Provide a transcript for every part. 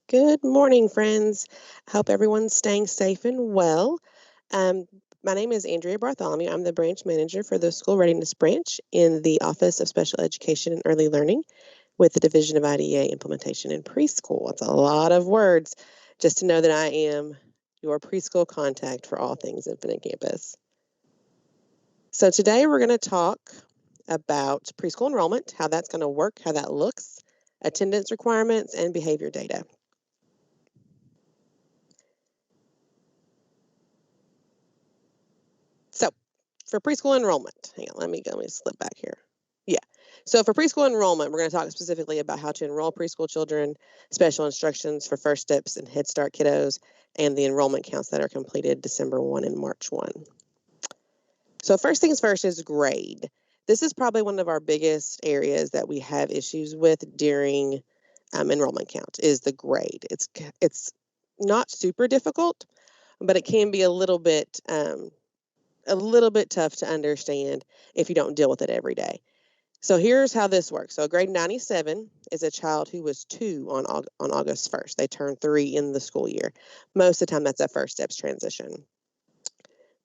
Good morning, friends. I hope everyone's staying safe and well. Um, my name is Andrea Bartholomew. I'm the branch manager for the School Readiness Branch in the Office of Special Education and Early Learning with the Division of IDEA Implementation in Preschool. It's a lot of words just to know that I am your preschool contact for all things Infinite Campus. So today we're going to talk about preschool enrollment, how that's going to work, how that looks, attendance requirements, and behavior data. So for preschool enrollment, hang on, let me slip back here. Yeah. So for preschool enrollment, we're going to talk specifically about how to enroll preschool children, special instructions for First Steps and Head Start kiddos, and the enrollment counts that are completed December 1 and March 1. So first things first is grade. This is probably one of our biggest areas that we have issues with during enrollment count is the grade. It's not super difficult, but it can be a little bit tough to understand if you don't deal with it every day. So here's how this works. So grade 97 is a child who was 2 on August 1st. They turned 3 in the school year. Most of the time that's a First Steps transition.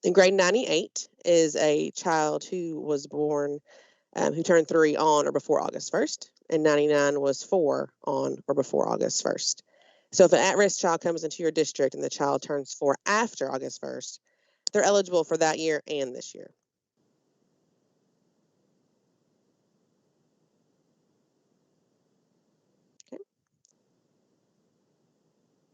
Then grade 98 is a child who was born, who turned 3 on or before August 1st, and 99 was 4 on or before August 1st. So if an at-risk child comes into your district and the child turns 4 after August 1st, they're eligible for that year and this year. Okay.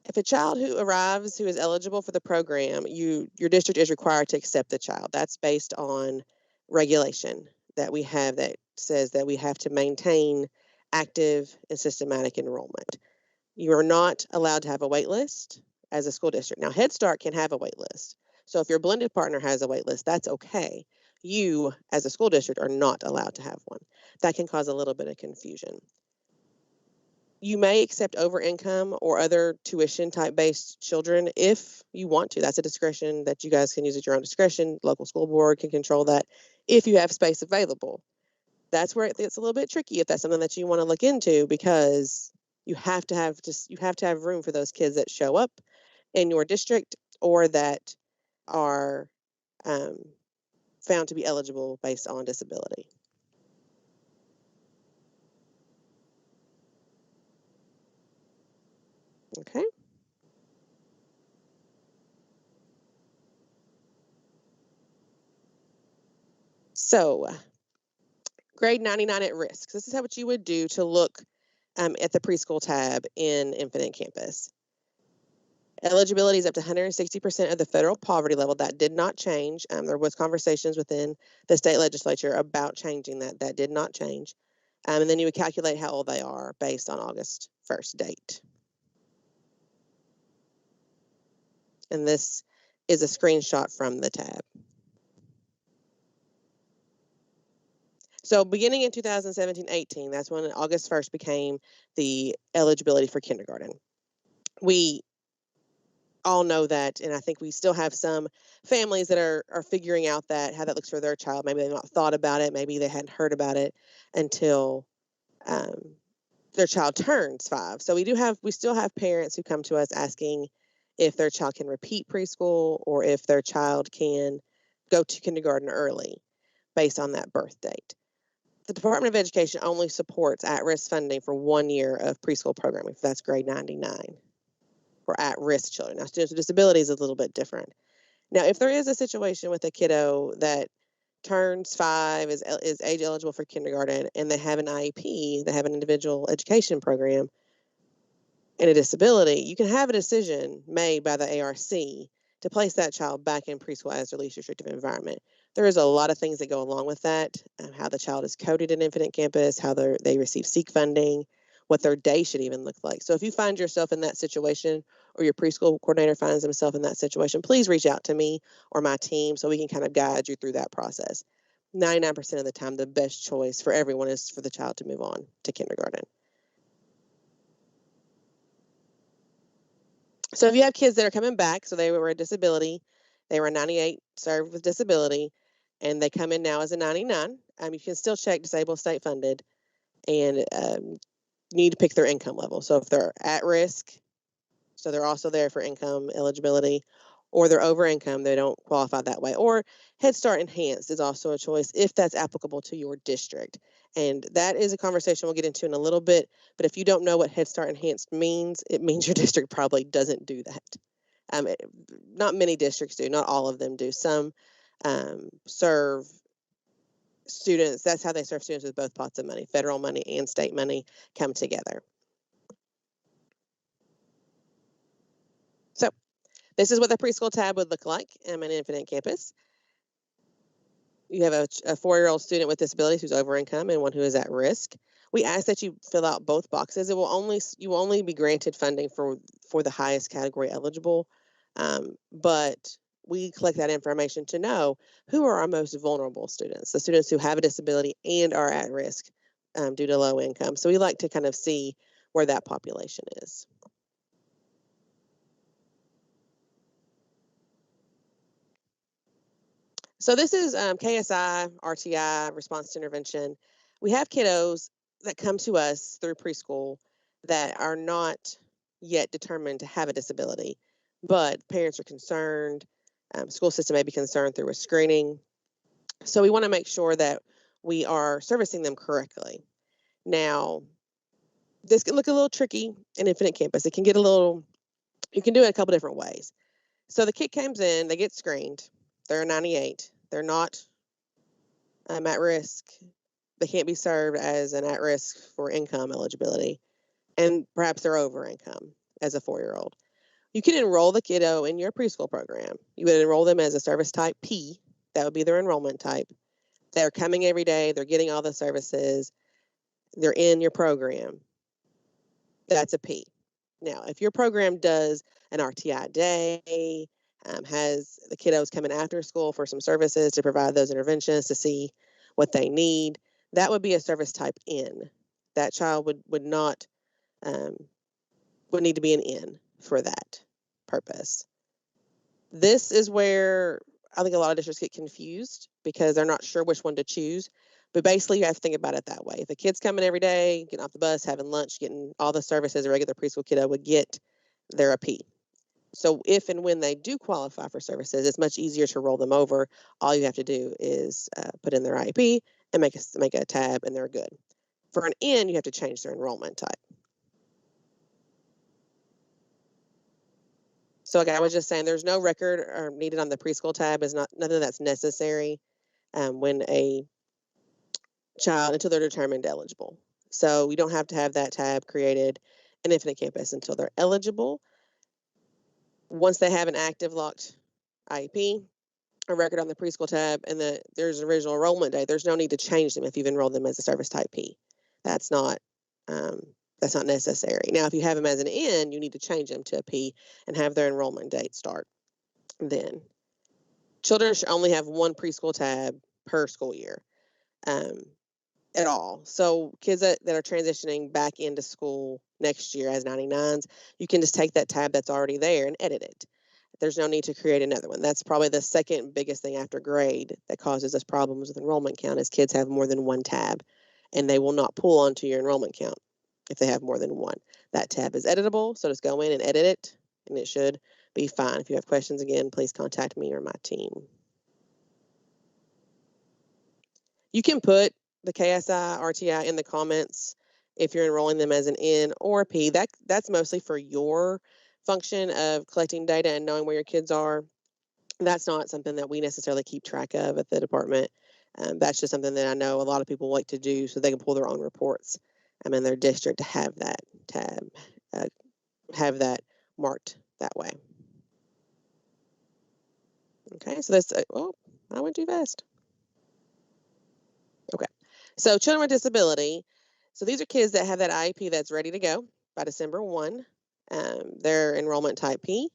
If a child who arrives who is eligible for the program, your district is required to accept the child. That's based on regulation that we have that says that we have to maintain active and systematic enrollment. You are not allowed to have a wait list as a school district. Now, Head Start can have a wait list. So if your blended partner has a wait list, that's okay. You, as a school district, are not allowed to have one. That can cause a little bit of confusion. You may accept over income or other tuition type based children if you want to. That's a discretion that you guys can use at your own discretion. Local school board can control that if you have space available. That's where it gets a little bit tricky if that's something that you want to look into, because you have to have room for those kids that show up in your district or that are found to be eligible based on disability. Okay. So grade 99 at risk. This is what you would do to look at the preschool tab in Infinite Campus. Eligibility is up to 160% of the federal poverty level. That did not change. There was conversations within the state legislature about changing that. That did not change. And then you would calculate how old they are based on August 1st date. And this is a screenshot from the tab. So beginning in 2017-18, that's when August 1st became the eligibility for kindergarten. We all know that, and I think we still have some families that are figuring out that how that looks for their child. Maybe they've not thought about it. Maybe they hadn't heard about it until their child turns 5. So we still have parents who come to us asking if their child can repeat preschool or if their child can go to kindergarten early based on that birth date. The Department of Education only supports at-risk funding for 1 year of preschool programming. That's grade 99 for at-risk children. Now, students with disabilities is a little bit different. Now, if there is a situation with a kiddo that turns 5, is age eligible for kindergarten, and they have an IEP, they have an individual education program, and a disability, you can have a decision made by the ARC to place that child back in preschool as their least restrictive environment. There is a lot of things that go along with that, how the child is coded in Infinite Campus, how they receive SEEK funding, what their day should even look like. So if you find yourself in that situation, or your preschool coordinator finds himself in that situation, please reach out to me or my team so we can kind of guide you through that process. 99% of the time, the best choice for everyone is for the child to move on to kindergarten. So if you have kids that are coming back, so they were a disability, they were a 98 served with disability, and they come in now as a 99, you can still check disabled state funded, and you need to pick their income level. So if they're at risk, So they're also there for income eligibility, or they're over income, they don't qualify that way. Or Head Start Enhanced is also a choice if that's applicable to your district. And that is a conversation we'll get into in a little bit. But if you don't know what Head Start Enhanced means, it means your district probably doesn't do that. Not many districts do, not all of them do. Some serve students, that's how they serve students with both pots of money. Federal money and state money come together. So this is what the preschool tab would look like in an Infinite campus. You have a 4-year-old student with disabilities who's over income and one who is at risk. We ask that you fill out both boxes. You will only be granted funding for the highest category eligible, but we collect that information to know who are our most vulnerable students, the students who have a disability and are at risk due to low income. So we like to kind of see where that population is. So this is KSI Rti Response to Intervention. We have kiddos that come to us through preschool that are not yet determined to have a disability, but parents are concerned. School system may be concerned through a screening. So we want to make sure that we are servicing them correctly. Now, this can look a little tricky in Infinite Campus. It can get a little, you can do it a couple different ways. So the kid comes in, they get screened, they're a 98, they're not at risk. They can't be served as an at risk for income eligibility, and perhaps they're over income as a 4-year-old. You can enroll the kiddo in your preschool program. You would enroll them as a service type P. That would be their enrollment type. They're coming every day. They're getting all the services. They're in your program. That's a P. Now, if your program does an RTI day, has the kiddos coming after school for some services to provide those interventions to see what they need, that would be a service type N. That child would not would need to be an N for that purpose. This is where I think a lot of districts get confused because they're not sure which one to choose. But basically, you have to think about it that way. If the kid's coming every day, getting off the bus, having lunch, getting all the services a regular preschool kiddo would get, they're a P. So if and when they do qualify for services, it's much easier to roll them over. All you have to do is put in their IEP and make a tab, and they're good. For an N, you have to change their enrollment type. So like I was just saying, there's no record or needed on the preschool tab. Is not nothing that's necessary when a child until they're determined eligible. So we don't have to have that tab created in Infinite Campus until they're eligible. Once they have an active locked IEP, a record on the preschool tab, and there's an original enrollment date, there's no need to change them if you've enrolled them as a service type P. That's not necessary. Now, if you have them as an N, you need to change them to a P and have their enrollment date start then. Children should only have one preschool tab per school year at all. So kids that are transitioning back into school next year as 99s, you can just take that tab that's already there and edit it. There's no need to create another one. That's probably the second biggest thing after grade that causes us problems with enrollment count is kids have more than one tab, and they will not pull onto your enrollment count if they have more than one. That tab is editable, so just go in and edit it, and it should be fine. If you have questions, again, please contact me or my team. You can put the KSI RTI in the comments if you're enrolling them as an N or a P. That's mostly for your function of collecting data and knowing where your kids are. That's not something that we necessarily keep track of at the department. That's just something that I know a lot of people like to do so they can pull their own reports in their district to have that tab, have that marked that way. Okay, so that's, oh, I went too fast. Okay, so children with disability. So these are kids that have that IEP that's ready to go by December 1. They're enrollment type P.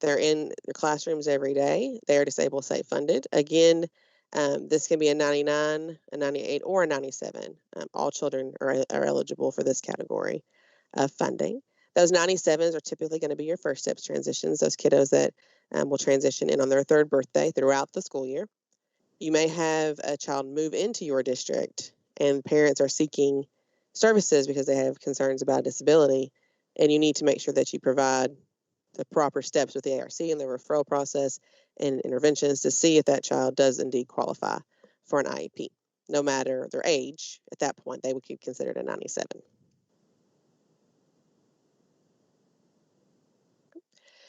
They're in their classrooms every day. They're disabled state funded. Again, this can be a 99, a 98, or a 97. All children are eligible for this category of funding. Those 97s are typically going to be your first steps transitions, those kiddos that will transition in on their 3rd birthday throughout the school year. You may have a child move into your district and parents are seeking services because they have concerns about disability, and you need to make sure that you provide the proper steps with the ARC and the referral process and interventions to see if that child does indeed qualify for an IEP. No matter their age, at that point, they would be considered a 97.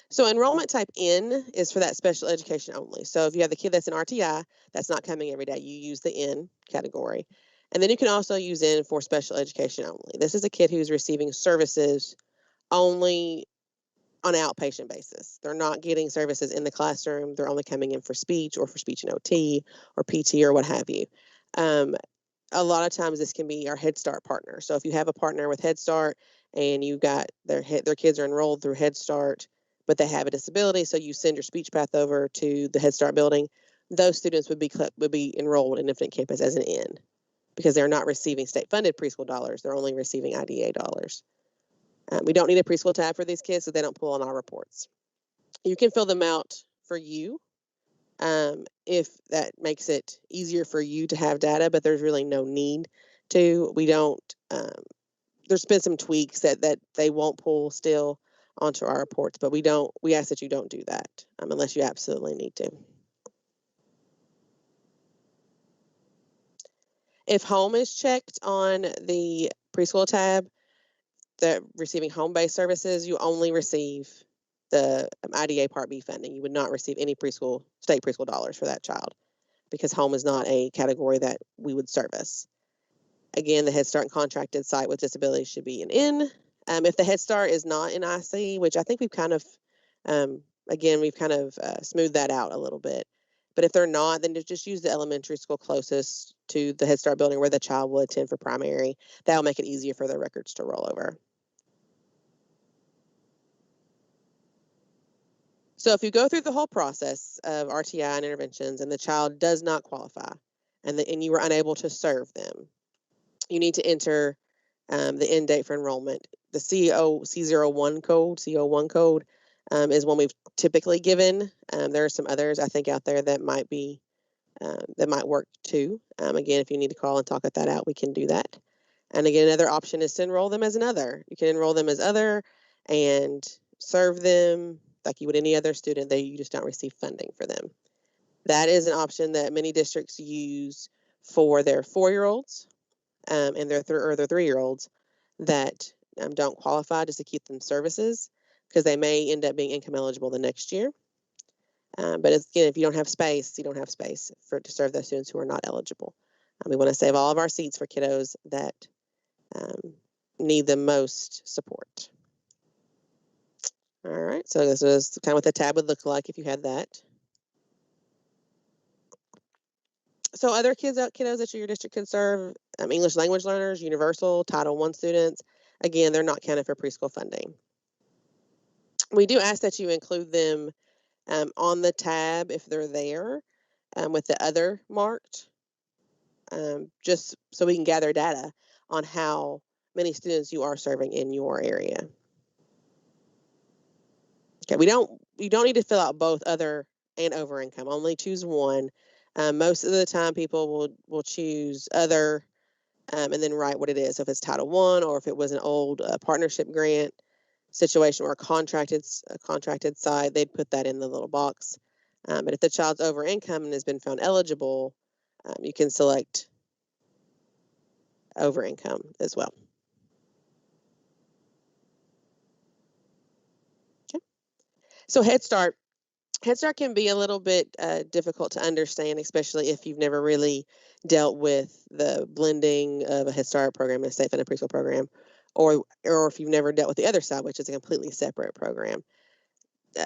So enrollment type N is for that special education only. So if you have the kid that's in RTI, that's not coming every day, you use the N category. And then you can also use N for special education only. This is a kid who's receiving services only on an outpatient basis. They're not getting services in the classroom. They're only coming in for speech or for speech and OT or PT or what have you. A lot of times this can be our Head Start partner. So if you have a partner with Head Start and you got their kids are enrolled through Head Start, but they have a disability, so you send your speech path over to the Head Start building, those students would be enrolled in Infinite Campus as an N because they're not receiving state-funded preschool dollars. They're only receiving IDA dollars. We don't need a preschool tab for these kids, so they don't pull on our reports. You can fill them out for you if that makes it easier for you to have data, but there's really no need to. We don't, there's been some tweaks that they won't pull still onto our reports, but we ask that you don't do that unless you absolutely need to. If home is checked on the preschool tab, that receiving home-based services, you only receive the IDA Part B funding. You would not receive any state preschool dollars for that child because home is not a category that we would service. Again, the Head Start and contracted site with disabilities should be an N. If the Head Start is not in IC, which I think we've kind of, smoothed that out a little bit. But if they're not, then just use the elementary school closest to the Head Start building where the child will attend for primary. That'll make it easier for their records to roll over. So if you go through the whole process of RTI and interventions and the child does not qualify and you were unable to serve them, you need to enter the end date for enrollment. The C01 code is one we've typically given. There are some others I think out there that might work too. Again, if you need to call and talk that out, we can do that. And again, another option is to enroll them as an other. You can enroll them as other and serve them like you would any other student. You just don't receive funding for them. That is an option that many districts use for their 4-year-olds and their 3-year-olds that don't qualify, just to keep them services because they may end up being income eligible the next year. But again, if you don't have space, you don't have space to serve those students who are not eligible. We want to save all of our seats for kiddos that need the most support. All right, so this is kind of what the tab would look like if you had that. So other kiddos that your district can serve, English language learners, universal, Title I students, again, they're not counted for preschool funding. We do ask that you include them on the tab if they're there with the other marked, just so we can gather data on how many students you are serving in your area. Okay, you don't need to fill out both other and over income. Only choose one. Most of the time, people will choose other and then write what it is. So if it's Title I or if it was an old partnership grant situation or a contracted side, they'd put that in the little box. But if the child's over income and has been found eligible, you can select over income as well. Okay. So Head Start can be a little bit difficult to understand, especially if you've never really dealt with the blending of a Head Start program and a state-funded preschool program, or if you've never dealt with the other side, which is a completely separate program.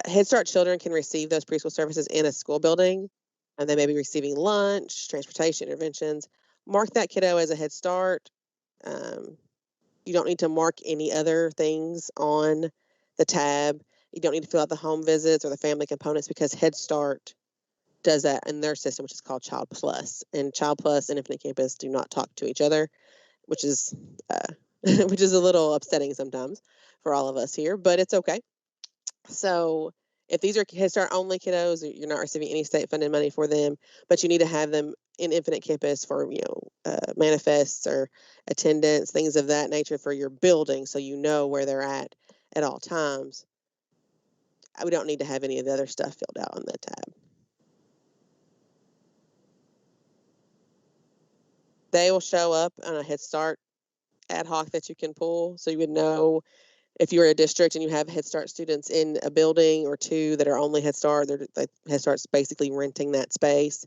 Head Start children can receive those preschool services in a school building, and they may be receiving lunch, transportation, interventions. Mark that kiddo as a Head Start. You don't need to mark any other things on the tab. You don't need to fill out the home visits or the family components because Head Start does that in their system, which is called Child Plus. And Child Plus and Infinite Campus do not talk to each other, which is which is a little upsetting sometimes for all of us here, but it's okay. So if these are Head Start only kiddos, you're not receiving any state funded money for them, but you need to have them in Infinite Campus for manifests or attendance, things of that nature for your building, so you know where they're at all times. we don't need to have any of the other stuff filled out on the tab. They will show up on a Head Start ad hoc that you can pull, so you would know if you're a district and you have Head Start students in a building or two that are only Head Start, Head Start's basically renting that space.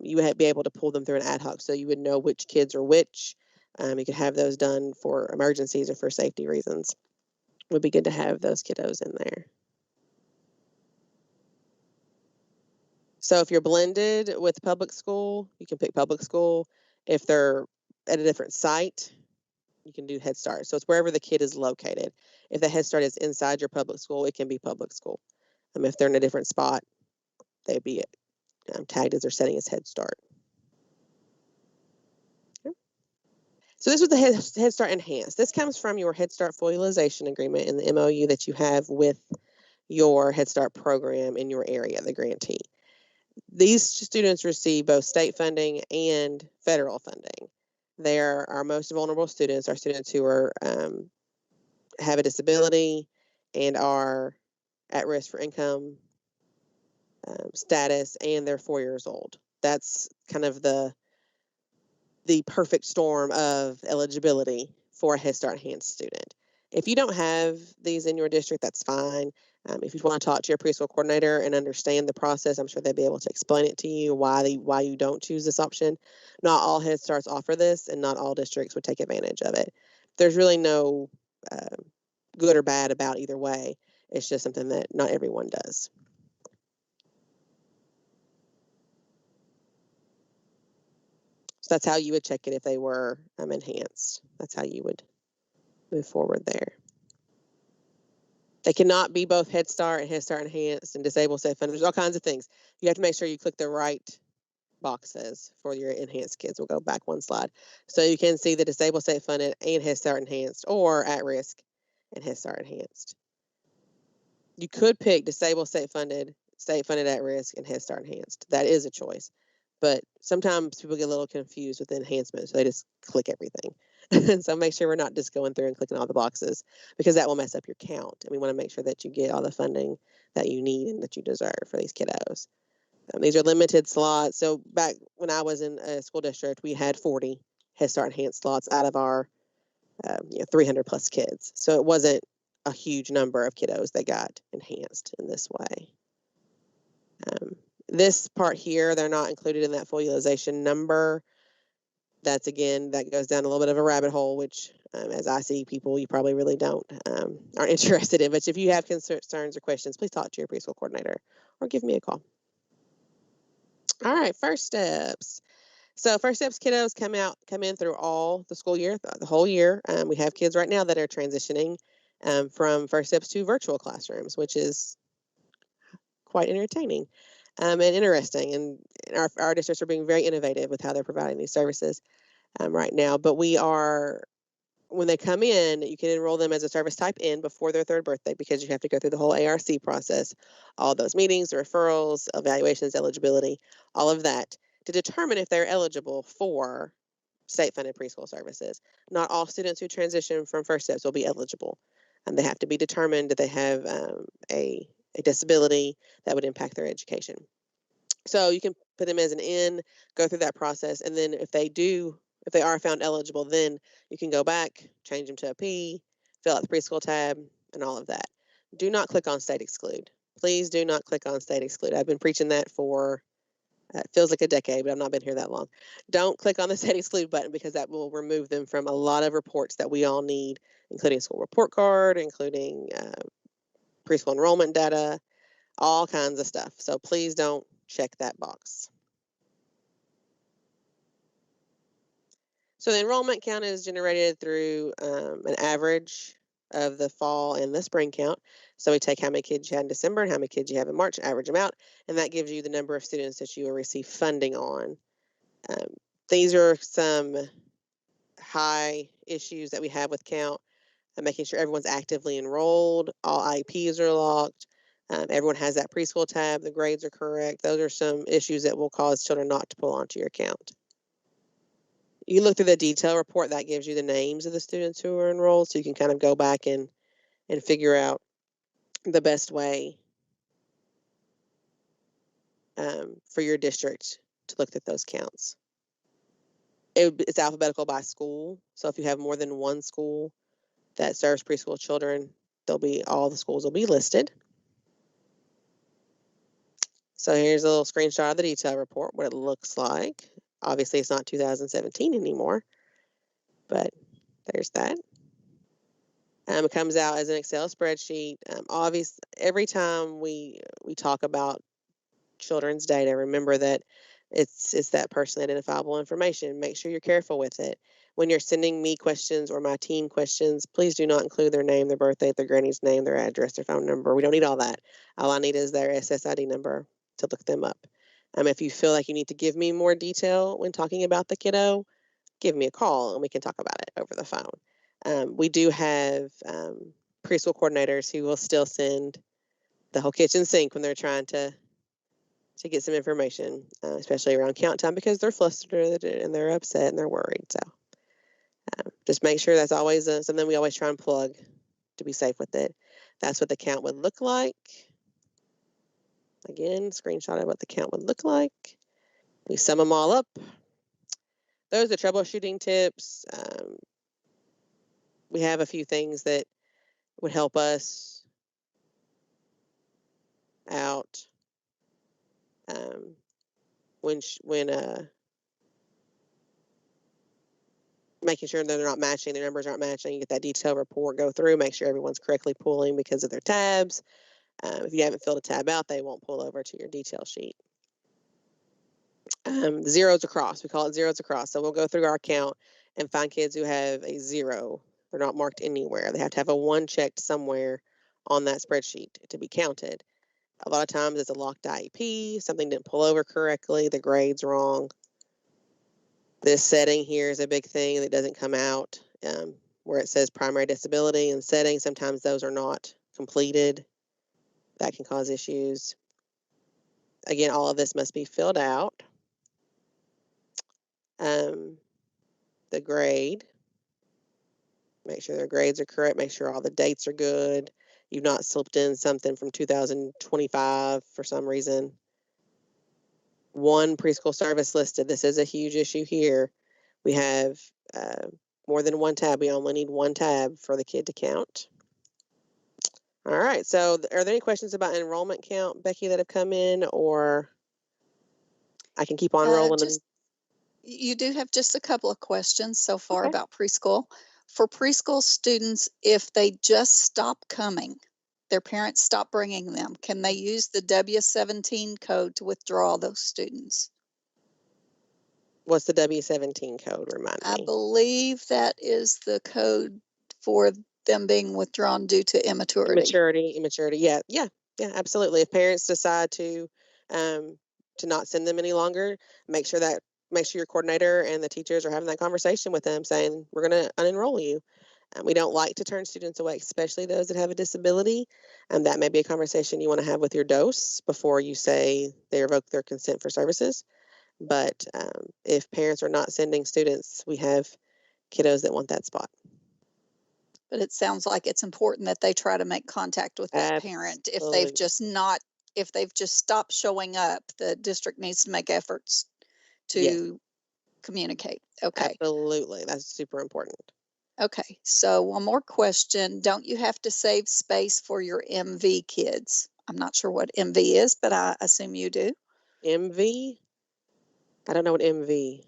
You would be able to pull them through an ad hoc, so you would know which kids are which. You could have those done for emergencies or for safety reasons. It would be good to have those kiddos in there. So if you're blended with public school, you can pick public school. If they're at a different site, you can do Head Start. So it's wherever the kid is located. If the Head Start is inside your public school, it can be public school. If they're in a different spot, they'd be tagged as their setting as Head Start. Okay. So this was the Head Start Enhanced. This comes from your Head Start Formalization Agreement and the MOU that you have with your Head Start program in your area, the grantee. These students receive both state funding and federal funding. They're our most vulnerable students, our students who are have a disability and are at risk for income status, and they're 4 years old. That's kind of the perfect storm of eligibility for a Head Start Enhanced student. If you don't have these in your district, that's fine. If you want to talk to your preschool coordinator and understand the process, I'm sure they'll be able to explain it to you why you don't choose this option. Not all Head Starts offer this, and not all districts would take advantage of it. There's really no good or bad about either way. It's just something that not everyone does. So that's how you would check it if they were enhanced. That's how you would move forward there. They cannot be both Head Start and Head Start Enhanced and disabled state funded. There's all kinds of things. You have to make sure you click the right boxes for your enhanced kids. We'll go back one slide. So you can see the disabled state funded and Head Start Enhanced, or at risk and Head Start Enhanced. You could pick disabled state funded at risk, and Head Start Enhanced. That is a choice. But sometimes people get a little confused with the enhancement, so they just click everything. So make sure we're not just going through and clicking all the boxes, because that will mess up your count. And we want to make sure that you get all the funding that you need and that you deserve for these kiddos. These are limited slots. So back when I was in a school district, we had 40 Head Start Enhanced slots out of our 300 plus kids. So it wasn't a huge number of kiddos that got enhanced in this way. This part here, they're not included in that full utilization number. That's, again, that goes down a little bit of a rabbit hole, which, as I see people, you probably really aren't interested in. But if you have concerns or questions, please talk to your preschool coordinator or give me a call. All right, first steps. So first steps kiddos come in through all the school year, the whole year. We have kids right now that are transitioning from first steps to virtual classrooms, which is quite entertaining and interesting. And our districts are being very innovative with how they're providing these services right now. But when they come in, you can enroll them as a service type N before their 3rd birthday, because you have to go through the whole ARC process, all those meetings, referrals, evaluations, eligibility, all of that, to determine if they're eligible for state-funded preschool services. Not all students who transition from first steps will be eligible, and they have to be determined that they have a disability that would impact their education. So you can put them as an N, go through that process, and then if they are found eligible, then you can go back, change them to a P, fill out the preschool tab, and all of that. Do not click on state exclude. Please do not click on state exclude. I've been preaching that for, it feels like a decade, but I've not been here that long. Don't click on the state exclude button, because that will remove them from a lot of reports that we all need, including school report card, including preschool enrollment data, all kinds of stuff. So please don't check that box. So the enrollment count is generated through an average of the fall and the spring count. So we take how many kids you had in December and how many kids you have in March, average them out, and that gives you the number of students that you will receive funding on. These are some high issues that we have with count, making sure everyone's actively enrolled, all IEPs are locked, everyone has that preschool tab, the grades are correct. Those are some issues that will cause children not to pull onto your account. You look through the detail report, that gives you the names of the students who are enrolled, so you can kind of go back and figure out the best way for your district to look at those counts. It's alphabetical by school. So if you have more than one school that serves preschool children, all the schools will be listed. So here's a little screenshot of the detail report, what it looks like. Obviously, it's not 2017 anymore, but there's that. It comes out as an Excel spreadsheet. Every time we talk about children's data, remember that it's that personally identifiable information. Make sure you're careful with it. When you're sending me questions or my team questions, please do not include their name, their birthday, their granny's name, their address, their phone number. We don't need all that. All I need is their SSID number to look them up. If you feel like you need to give me more detail when talking about the kiddo, give me a call and we can talk about it over the phone. We do have preschool coordinators who will still send the whole kitchen sink when they're trying to get some information, especially around count time, because they're flustered and they're upset and they're worried. So just make sure that's always something we always try and plug to be safe with it. That's what the count would look like. Again, screenshot of what the count would look like. We sum them all up. Those are troubleshooting tips. We have a few things that would help us out when making sure that they're not matching, their numbers aren't matching. You get that detailed report, go through, make sure everyone's correctly pulling because of their tabs. If you haven't filled a tab out, they won't pull over to your detail sheet. Zeros across, we call it zeros across. So we'll go through our count and find kids who have a 0. They're not marked anywhere. They have to have a 1 checked somewhere on that spreadsheet to be counted. A lot of times it's a locked IEP, something didn't pull over correctly, the grade's wrong. This setting here is a big thing that doesn't come out, where it says primary disability and setting. Sometimes those are not completed. That can cause issues. Again, all of this must be filled out. The grade, make sure their grades are correct, make sure all the dates are good. You've not slipped in something from 2025 for some reason. 1 preschool service listed. This is a huge issue here. We have more than 1 tab. We only need 1 tab for the kid to count. All right. So are there any questions about enrollment count, Becky, that have come in, or I can keep on rolling? You do have just a couple of questions so far about preschool. For preschool students, if they just stop coming, their parents stop bringing them, can they use the W-17 code to withdraw those students? What's the W-17 code? Remind me. I believe that is the code for them being withdrawn due to immaturity. Immaturity. Yeah, absolutely. If parents decide to not send them any longer, make sure your coordinator and the teachers are having that conversation with them, saying we're going to unenroll you. We don't like to turn students away, especially those that have a disability. And that may be a conversation you want to have with your DOS before you say they revoke their consent for services. But if parents are not sending students, we have kiddos that want that spot. But it sounds like it's important that they try to make contact with that parent. If they've just stopped showing up, the district needs to make efforts to communicate. Okay. Absolutely. That's super important. Okay. So one more question. Don't you have to save space for your MV kids? I'm not sure what MV is, but I assume you do. MV? I don't know what MV.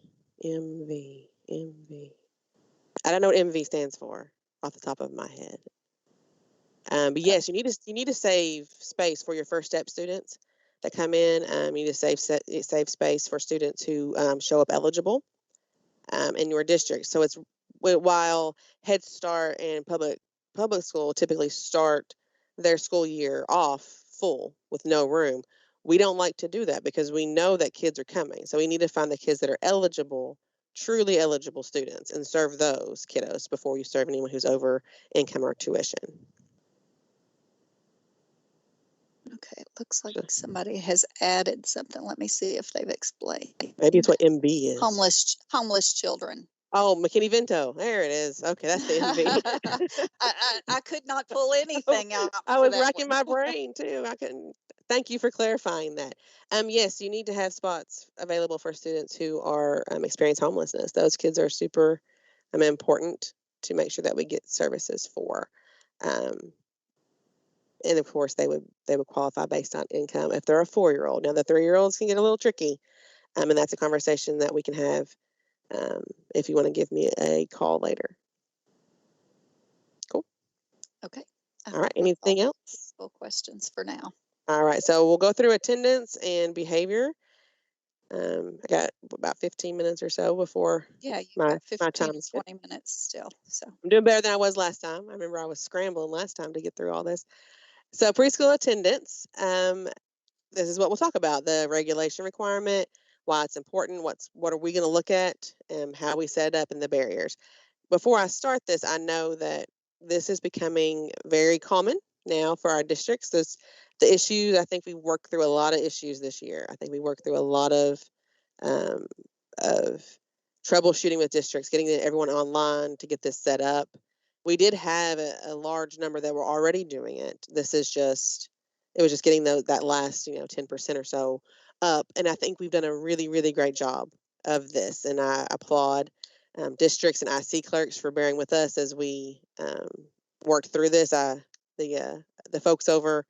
I don't know what MV stands for off the top of my head. But yes, you need to save space for your first step students that come in. You need to save space for students who show up eligible in your district. So it's while Head Start and public school typically start their school year off full with no room. We don't like to do that because we know that kids are coming. So we need to find the kids that are eligible, truly eligible students, and serve those kiddos before you serve anyone who's over income or tuition. Okay, it looks like somebody has added something. Let me see if they've explained. Maybe it's what MB is. Homeless children. Oh, McKinney-Vento. There it is. Okay, that's the NV. I could not pull anything out I for was that racking one. my brain too. I couldn't. Thank you for clarifying that. Yes, you need to have spots available for students who are experience homelessness. Those kids are super important to make sure that we get services for. Um, and of course, they would qualify based on income if they're a 4-year-old. Now, the 3-year-olds can get a little tricky, and that's a conversation that we can have if you want to give me a call later. Cool. Okay. All right. Anything else? Questions for now. All right. So we'll go through attendance and behavior. I got about 15 minutes or so before my 15 to time. 20 minutes still. So I'm doing better than I was last time. I remember I was scrambling last time to get through all this. So preschool attendance. This is what we'll talk about: the regulation requirement, why it's important, what are we going to look at, and how we set it up, and the barriers. Before I start this, I know that this is becoming very common now for our districts. The issues, I think we worked through a lot of issues this year. I think we worked through a lot of um, troubleshooting with districts, getting everyone online to get this set up. We did have a large number that were already doing it. It was just getting that last 10% or so up, and I think we've done a really, really great job of this, and I applaud districts and IC clerks for bearing with us as we worked through this. The folks over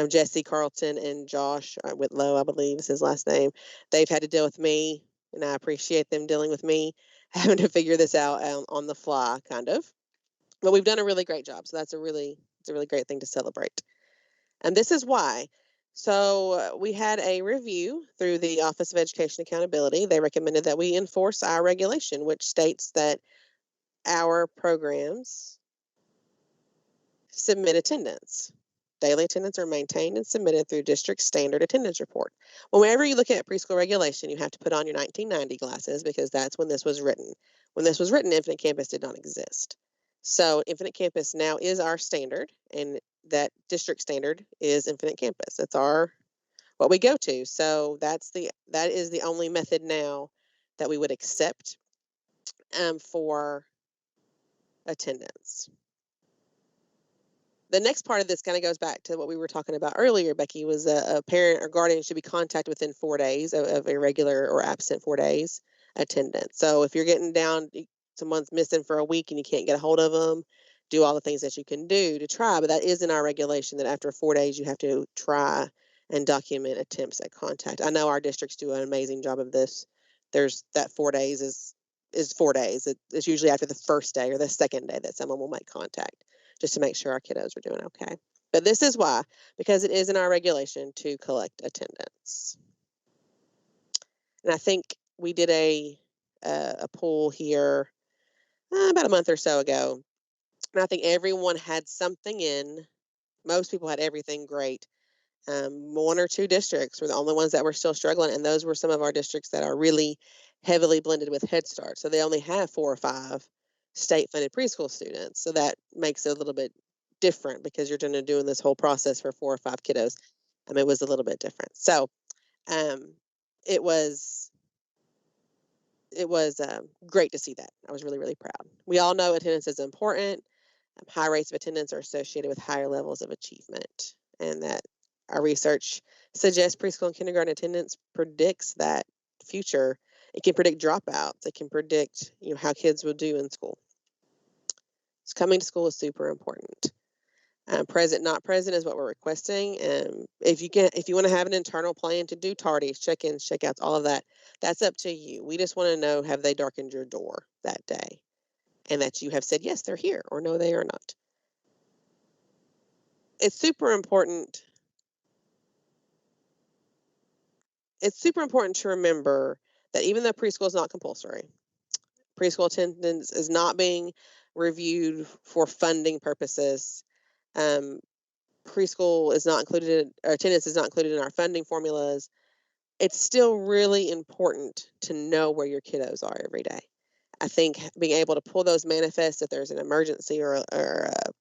Jesse, Carlton, and Josh Whitlow, I believe is his last name, they've had to deal with me, and I appreciate them dealing with me, having to figure this out on the fly, kind of. But we've done a really great job, so it's a really great thing to celebrate. And this is why. So we had a review through the Office of Education Accountability. They recommended that we enforce our regulation, which states that our programs submit attendance. Daily attendance are maintained and submitted through district standard attendance report. Whenever you look at preschool regulation, you have to put on your 1990 glasses because that's when this was written. When this was written, Infinite Campus did not exist. So Infinite Campus now is our standard, and that district standard is Infinite Campus. That's what we go to. So that is the only method now that we would accept for attendance. The next part of this kind of goes back to what we were talking about earlier, Becky, was a parent or guardian should be contacted within 4 days of irregular or absent 4 days attendance. So if you're getting down, someone's missing for a week and you can't get a hold of them, do all the things that you can do to try. But that is in our regulation that after 4 days, you have to try and document attempts at contact. I know our districts do an amazing job of this. There's that 4 days is 4 days. It's usually after the first day or the second day that someone will make contact, just to make sure our kiddos are doing okay. But this is why, because it is in our regulation to collect attendance. And I think we did a poll here about a month or so ago, and I think everyone had something in. Most people had everything great. 1 or 2 districts were the only ones that were still struggling, and those were some of our districts that are really heavily blended with Head Start. So they only have 4 or 5 state-funded preschool students. So that makes it a little bit different because you're doing this whole process for 4 or 5 kiddos. It was a little bit different. So it was great to see that. I was really, really proud. We all know attendance is important. High rates of attendance are associated with higher levels of achievement, and that our research suggests preschool and kindergarten attendance predicts that future. It can predict dropouts. It can predict how kids will do in school. So coming to school is super important. Present, not present is what we're requesting. If you want to have an internal plan to do tardies, check-ins, check-outs, all of that, that's up to you. We just want to know, have they darkened your door that day? And that you have said, yes, they're here, or no, they are not. It's super important. It's super important to remember that even though preschool is not compulsory, preschool attendance is not being reviewed for funding purposes. Preschool is not included, or attendance is not included in our funding formulas. It's still really important to know where your kiddos are every day. I think being able to pull those manifests if there's an emergency or a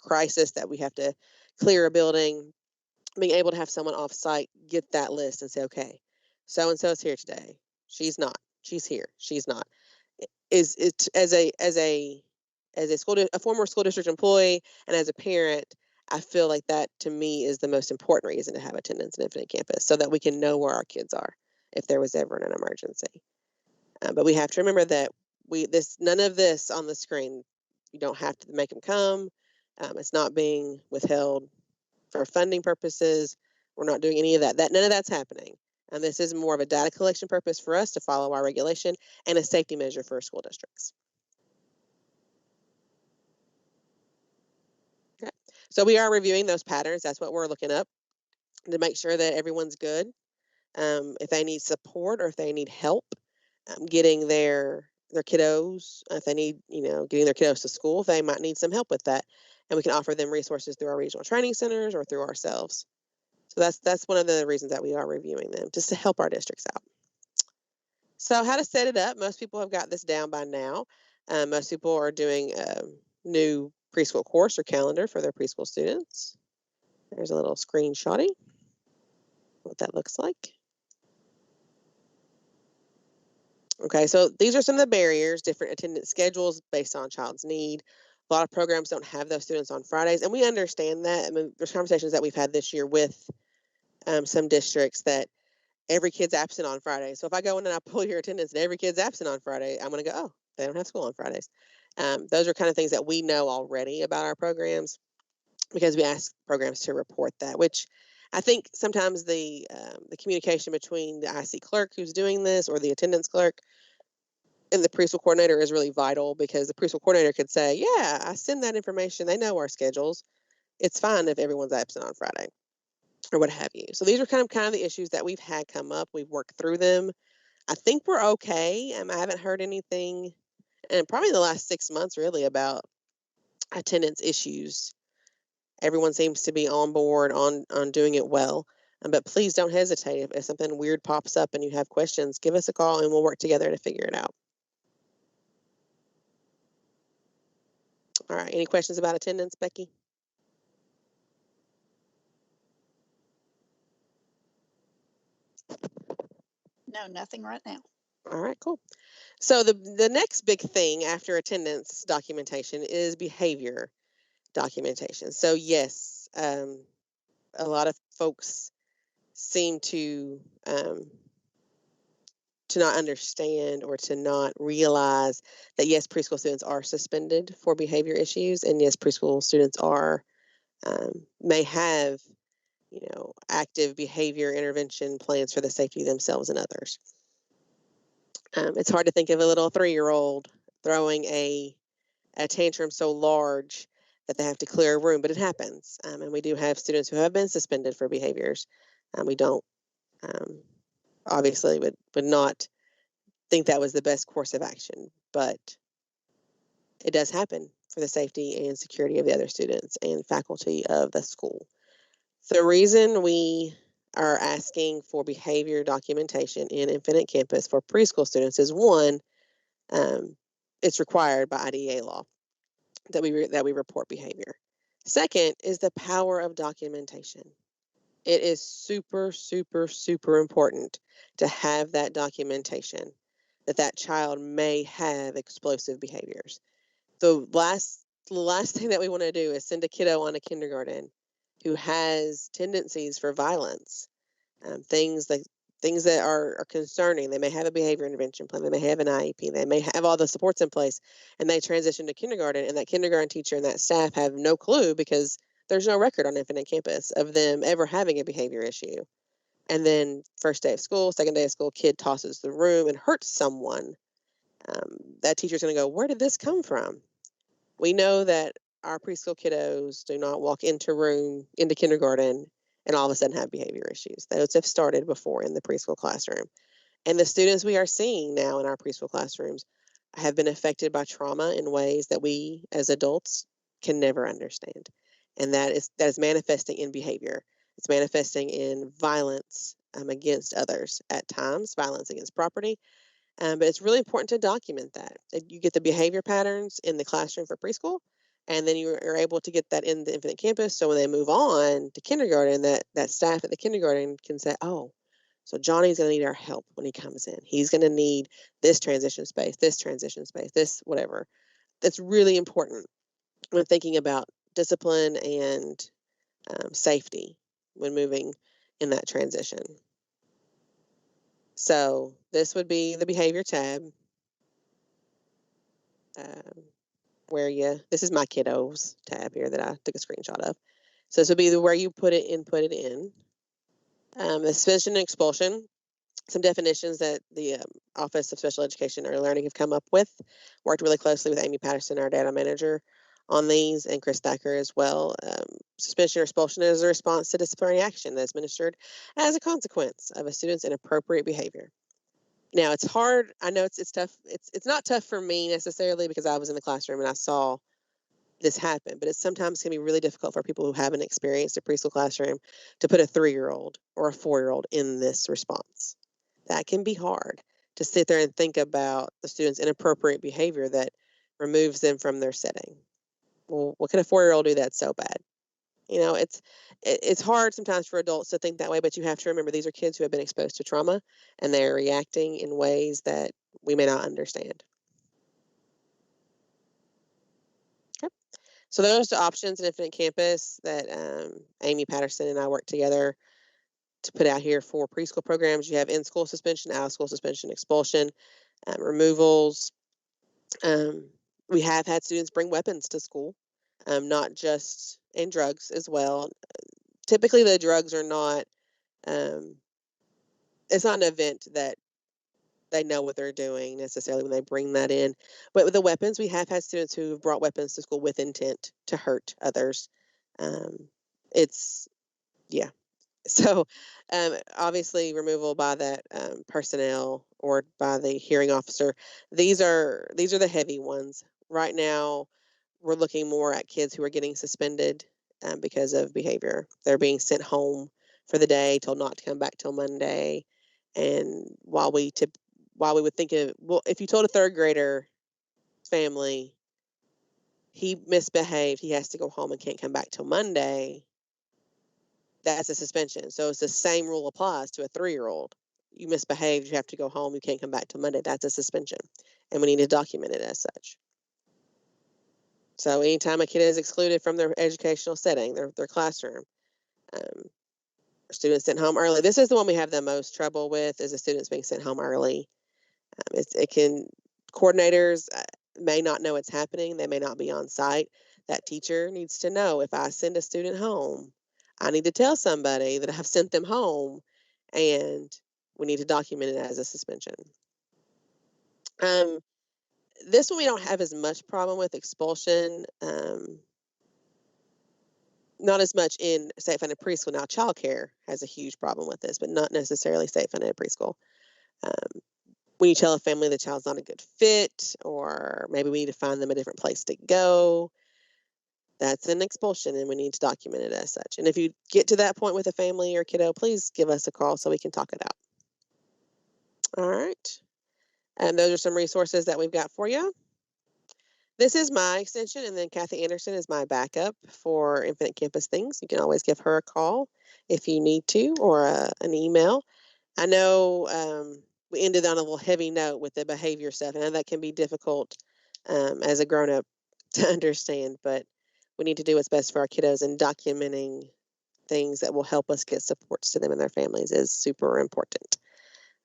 crisis that we have to clear a building, being able to have someone off site get that list and say, okay, so and so is here today. She's not. She's here. She's not. is as a former school district employee and as a parent, I feel like that to me is the most important reason to have attendance in Infinite Campus, so that we can know where our kids are if there was ever an emergency. But we have to remember that none of this on the screen, you don't have to make them come. It's not being withheld for funding purposes. We're not doing any of that. None of that's happening. And this is more of a data collection purpose for us to follow our regulation and a safety measure for school districts. Okay. So we are reviewing those patterns. That's what we're looking up to make sure that everyone's good. If they need support or if they need help getting their kiddos, if they need, getting their kiddos to school, they might need some help with that. And we can offer them resources through our regional training centers or through ourselves. So that's one of the reasons that we are reviewing them, just to help our districts out. So how to set it up, most people have got this down by now. Most people are doing a new preschool course or calendar for their preschool students. There's a little screenshotty, what that looks like. Okay, so these are some of the barriers, different attendance schedules based on child's need. A lot of programs don't have those students on Fridays, and we understand that. I mean, there's conversations that we've had this year with some districts that every kid's absent on Friday. So if I go in and I pull your attendance and every kid's absent on Friday, I'm going to go, oh, they don't have school on Fridays. Those are kind of things that we know already about our programs because we ask programs to report that, which I think sometimes the communication between the IC clerk who's doing this or the attendance clerk and the preschool coordinator is really vital, because the preschool coordinator could say, yeah, I send that information. They know our schedules. It's fine if everyone's absent on Friday or what have you. So these are kind of the issues that we've had come up. We've worked through them. I think we're okay. I haven't heard anything, and probably the last 6 months really, about attendance issues. Everyone seems to be on board on doing it well. But please don't hesitate. If something weird pops up and you have questions, give us a call and we'll work together to figure it out. All right. Any questions about attendance, Becky? No, nothing right now. All right, cool. So the next big thing after attendance documentation is behavior documentation. So yes, a lot of folks seem to not understand or to not realize that yes, preschool students are suspended for behavior issues, and yes, preschool students are may have active behavior intervention plans for the safety of themselves and others. It's hard to think of a little 3-year-old throwing a tantrum so large that they have to clear a room, but it happens. And we do have students who have been suspended for behaviors. We don't, obviously, would not think that was the best course of action, but it does happen for the safety and security of the other students and faculty of the school. The reason we are asking for behavior documentation in Infinite Campus for preschool students is, one, it's required by IDEA law that we report behavior. Second is the power of documentation. It is super, super, super important to have that documentation that child may have explosive behaviors. The last thing that we want to do is send a kiddo on a kindergarten who has tendencies for violence, things that are concerning. They may have a behavior intervention plan. They may have an IEP. They may have all the supports in place, and they transition to kindergarten, and that kindergarten teacher and that staff have no clue because there's no record on Infinite Campus of them ever having a behavior issue. And then first day of school, second day of school, kid tosses the room and hurts someone. That teacher's going to go, where did this come from? We know that our preschool kiddos do not walk into kindergarten and all of a sudden have behavior issues. Those have started before in the preschool classroom. And the students we are seeing now in our preschool classrooms have been affected by trauma in ways that we as adults can never understand. And that is manifesting in behavior. It's manifesting in violence against others at times, violence against property. But it's really important to document that. You get the behavior patterns in the classroom for preschool, and then you are able to get that in the Infinite Campus. So when they move on to kindergarten, that staff at the kindergarten can say, oh, So Johnny's going to need our help when he comes in. He's going to need this transition space, this whatever. That's really important when thinking about discipline and safety when moving in that transition. So this would be the behavior tab, this is my kiddos tab here that I took a screenshot of. So this would be where you put it in. The suspension and expulsion, some definitions that the Office of Special Education and Early Learning have come up with. Worked really closely with Amy Patterson, our data manager, on these, and Chris Thacker as well. Suspension or expulsion is a response to disciplinary action that's administered as a consequence of a student's inappropriate behavior. Now, it's hard. I know it's tough. It's not tough for me necessarily because I was in the classroom and I saw this happen, but it's sometimes can be really difficult for people who haven't experienced a preschool classroom to put a 3-year-old or a 4-year-old in this response. That can be hard to sit there and think about the student's inappropriate behavior that removes them from their setting. Well, what can a 4-year-old do that's so bad? You know, it's hard sometimes for adults to think that way, but you have to remember these are kids who have been exposed to trauma and they're reacting in ways that we may not understand. Okay. So those are the options in Infinite Campus that Amy Patterson and I worked together to put out here for preschool programs. You have in-school suspension, out-of-school suspension, expulsion, removals. We have had students bring weapons to school, not just, and drugs as well. Typically the drugs are not, it's not an event that they know what they're doing necessarily when they bring that in. But with the weapons, we have had students who have brought weapons to school with intent to hurt others. So obviously removal by that personnel or by the hearing officer. These are the heavy ones. Right now, we're looking more at kids who are getting suspended because of behavior. They're being sent home for the day, told not to come back till Monday. And while we would think of, well, if you told a 3rd grader family he misbehaved, he has to go home and can't come back till Monday, that's a suspension. So it's the same rule applies to a 3-year-old. You misbehaved, you have to go home, you can't come back till Monday. That's a suspension. And we need to document it as such. So anytime a kid is excluded from their educational setting, their classroom, students sent home early. This is the one we have the most trouble with, is the students being sent home early. Coordinators may not know it's happening. They may not be on site. That teacher needs to know, if I send a student home, I need to tell somebody that I've sent them home, and we need to document it as a suspension. This one we don't have as much problem with, expulsion. Not as much in state-funded preschool. Now, childcare has a huge problem with this, but not necessarily state-funded preschool. When you tell a family the child's not a good fit, or maybe we need to find them a different place to go, that's an expulsion, and we need to document it as such. And if you get to that point with a family or kiddo, please give us a call so we can talk it out. All right. And those are some resources that we've got for you. This is my extension, and then Kathy Anderson is my backup for Infinite Campus things. You can always give her a call if you need to, or an email. I know we ended on a little heavy note with the behavior stuff, and that can be difficult as a grown-up to understand, but we need to do what's best for our kiddos, and documenting things that will help us get supports to them and their families is super important.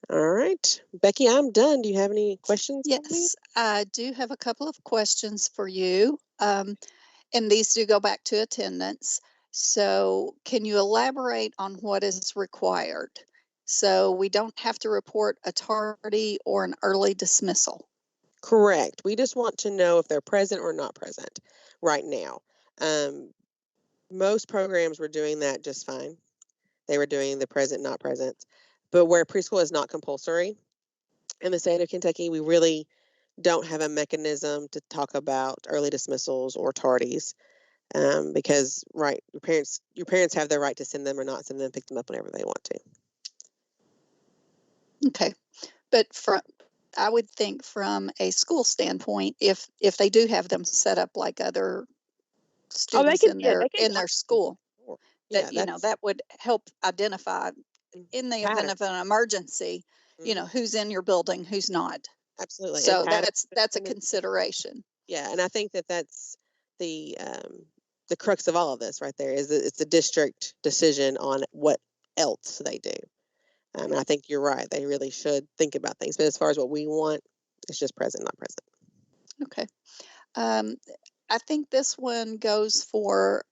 All right, Becky, I'm done. Do you have any questions? Yes, I do have a couple of questions for you. And these do go back to attendance. So can you elaborate on what is required? So we don't have to report a tardy or an early dismissal. Correct. We just want to know if they're present or not present right now. Most programs were doing that just fine. They were doing the present, not present. But where preschool is not compulsory in the state of Kentucky, we really don't have a mechanism to talk about early dismissals or tardies, because your parents have the right to send them or not send them, pick them up whenever they want to. Okay, but I would think from a school standpoint, if they do have them set up like other students in their school, that that would help identify in the pattern. event of an emergency, you know, who's in your building, who's not. Absolutely. So And that's a consideration. yeah, and I think that that's the crux of all of this right there is that it's the district decision on what else they do. And I think you're right. They really should think about things. But as far as what we want, it's just present, not present. Okay. I think this one goes for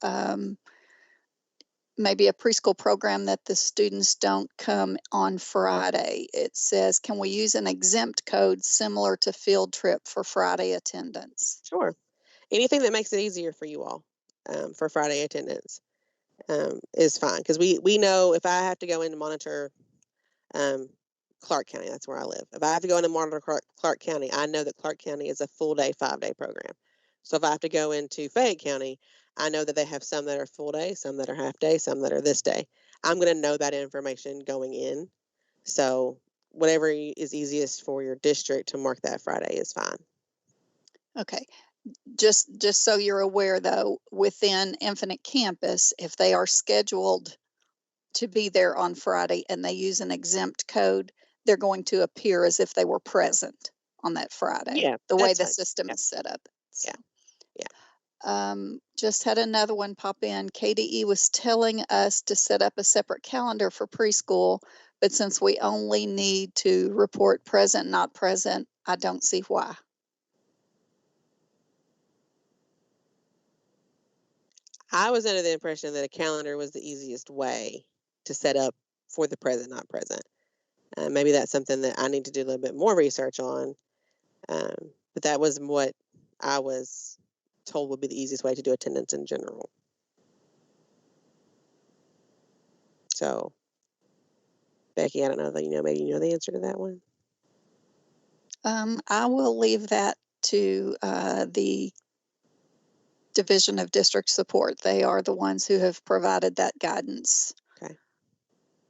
maybe a preschool program that the students don't come on Friday. It says, can we use an exempt code similar to field trip for Friday attendance? Sure. Anything that makes it easier for you all for Friday attendance is fine. Because we know if I have to go in to monitor Clark County, that's where I live. If I have to go in and monitor Clark County, I know that Clark County is a full day, 5-day program. So if I have to go into Fayette County, I know that they have some that are full day, some that are half day, some that are this day. I'm going to know that information going in. So whatever is easiest for your district to mark that Friday is fine. Okay. Just so you're aware, though, within Infinite Campus, if they are scheduled to be there on Friday and they use an exempt code, they're going to appear as if they were present on that Friday. Yeah, the way the fine. system is set up. So, yeah. Just had another one pop in. KDE was telling us to set up a separate calendar for preschool, but since we only need to report present, not present, I don't see why. I was under the impression that a calendar was the easiest way to set up for the present, not present. Maybe that's something that I need to do a little bit more research on. But that was what I was told would be the easiest way to do attendance in general. So, Becky, I don't know that maybe you know the answer to that one. I will leave that to the Division of District Support. They are the ones who have provided that guidance.